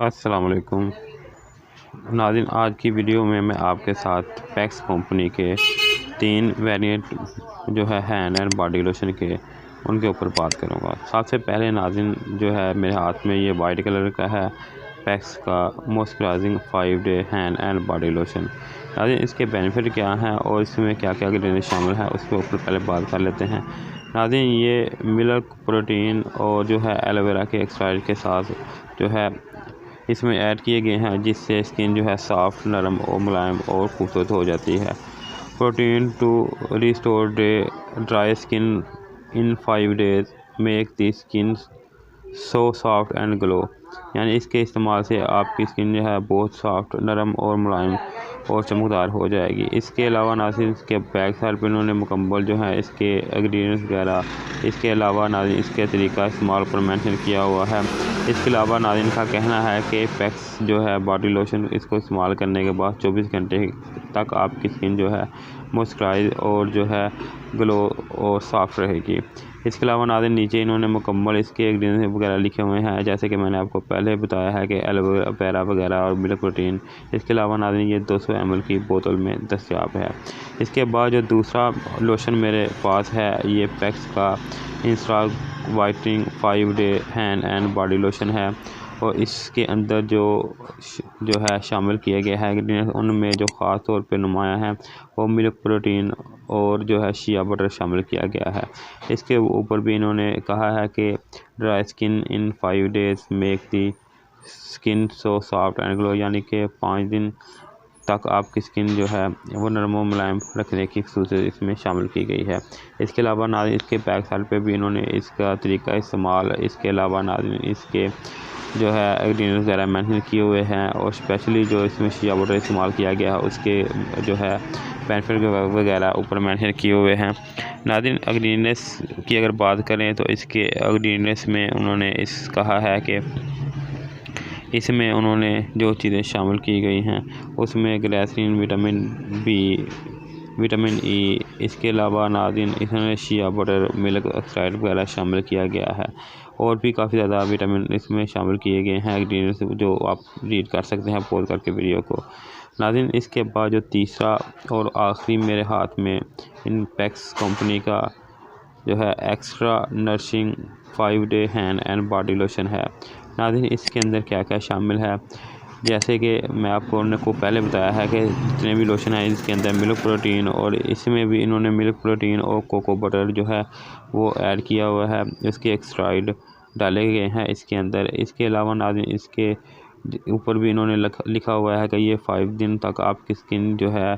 अस्सलाम वालेकुम नाज़रीन, आज की वीडियो में मैं आपके साथ पैक्स कंपनी के 3 वेरिएंट जो है हैंड एंड बॉडी लोशन के उनके ऊपर बात करूँगा। सबसे पहले नाज़रीन जो है मेरे हाथ में ये वाइट कलर का है पैक्स का moisturising 5 day hand and body lotion. नाज़रीन इसके बेनिफिट क्या हैं और इसमें क्या क्या इंग्रेडिएंट शामिल हैं उसके ऊपर पहले बात कर लेते हैं। नाज़रीन ये मिल्क प्रोटीन और जो है एलोवेरा के एक्सट्रैक्ट के साथ जो है इसमें ऐड किए गए हैं, जिससे स्किन जो है सॉफ्ट, नरम और मुलायम और खूबसूरत हो जाती है। Protein to restore the dry skin in 5 days make the skin so soft and glow. यानी इसके इस्तेमाल से आपकी स्किन जो है बहुत सॉफ्ट, नरम और मुलायम और चमकदार हो जाएगी। इसके अलावा नाज़रीन इसके बैक साइड पर इन्होंने मुकम्मल जो है इसके इंग्रेडिएंट्स वगैरह, इसके अलावा नाज़रीन इसके तरीका इस्तेमाल पर मेंशन किया हुआ है। इसके अलावा नाज़रीन का कहना है कि पैक्स जो है बॉडी लोशन इसको इस्तेमाल करने के बाद 24 घंटे तक आपकी स्किन जो है मॉइस्चराइज और जो है ग्लो और सॉफ्ट रहेगी। इसके अलावा नाज़रीन नीचे इन्होंने मुकम्मल इसके इंग्रेडिएंट्स वगैरह लिखे हुए हैं, जैसे कि मैंने आपको पहले बताया है कि एलोवेरा वगैरह और मिल्क प्रोटीन। इसके अलावा नाज़रीन ये 200 ml की बोतल में दस्तयाब है। इसके बाद जो दूसरा लोशन मेरे पास है ये पैक्स का Insta whitening 5 day hand and body lotion है और इसके अंदर जो है शामिल किया गया है इंग्रेडिएंट्स, उनमें जो ख़ास तौर पे नुमाया है वो मिल्क प्रोटीन और जो है शिया बटर शामिल किया गया है। इसके ऊपर भी इन्होंने कहा है कि dry skin in 5 days make the skin so soft and glow, यानी कि 5 दिन तक आपकी स्किन जो है वो नरम और मुलायम रखने की खसूसियत इसमें शामिल की गई है। इसके अलावा नाज़रीन इसके बैक साइड पे भी इन्होंने इसका तरीका इस्तेमाल, इसके अलावा नाज़रीन इसके जो है इंग्रेडिएंट्स वगैरह मेंशन किए हुए हैं और स्पेशली जो इसमें शिया बटर इस्तेमाल किया गया है उसके जो है बेनिफिट वगैरह ऊपर मेंशन किए हुए हैं। नाज़रीन इंग्रेडिएंट्स की अगर बात करें तो इसके इंग्रेडिएंट्स में उन्होंने इस कहा है कि इसमें उन्होंने जो चीज़ें शामिल की गई हैं उसमें glycerin, vitamin B, vitamin E, इसके अलावा नाज़रीन इसमें शिया बटर, मिल्क एक्सट्रैक्ट वगैरह शामिल किया गया है और भी काफ़ी ज़्यादा विटामिन इसमें शामिल किए गए हैं इंग्रेडिएंट्स, जो आप रीड कर सकते हैं पॉज करके वीडियो को। नाज़रीन इसके बाद जो तीसरा और आखिरी मेरे हाथ में इन पैक्स कंपनी का जो है extra nourishing 5 day hand and body lotion है। नाज़रीन इसके अंदर क्या क्या शामिल है, जैसे कि मैं आपको पहले बताया है कि जितने भी लोशन हैं इसके अंदर मिल्क प्रोटीन और इसमें भी इन्होंने मिल्क प्रोटीन और कोको बटर जो है वो ऐड किया हुआ है, इसके एक्सट्राइड डाले गए हैं इसके अंदर। इसके अलावा नाज़रीन इसके ऊपर भी इन्होंने लिखा हुआ है कि ये 5 दिन तक आपकी स्किन जो है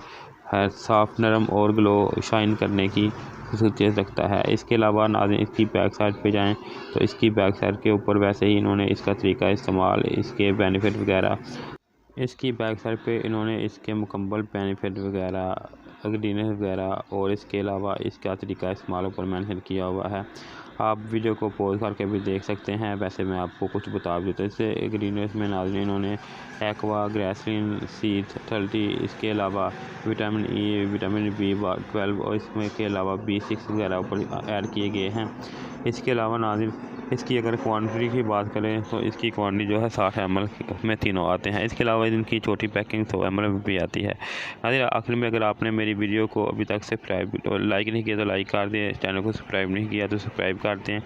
सॉफ्ट, नरम और ग्लो शाइन करने की खसूसियत रखता है। इसके अलावा नाज़रीन इसकी बैक साइड पे जाएं तो इसकी बैक साइड के ऊपर वैसे ही इन्होंने इसका तरीका इस्तेमाल, इसके बेनिफिट वगैरह, इसकी बैक साइड पे इन्होंने इसके मुकम्मल बेनिफिट वगैरह, इंग्रेडिएंट्स वगैरह और इसके अलावा इसका तरीका इस्तेमाल पर मेंशन किया हुआ है। आप वीडियो को पॉज करके भी देख सकते हैं। वैसे मैं आपको कुछ बता देता हूँ। इससे इंग्रेडिएंट्स में नाज़रीन इन्होंने एक्वा, ग्लिसरीन, C30, इसके अलावा विटामिन ई, विटामिन B12 और इसमें के अलावा B6 वगैरह ऊपर ऐड किए गए हैं। इसके अलावा नाज़रीन इसकी अगर क्वांटिटी की बात करें तो इसकी क्वांटिटी जो है 60 ml में तीनों आते हैं। इसके अलावा इनकी छोटी पैकिंग 100 ml में भी आती है। नाज़रीन आखिर में अगर आपने मेरी वीडियो को अभी तक सब्सक्राइब और लाइक नहीं किया तो लाइक कर दें, चैनल को सब्सक्राइब नहीं किया तो सब्सक्राइब कर दें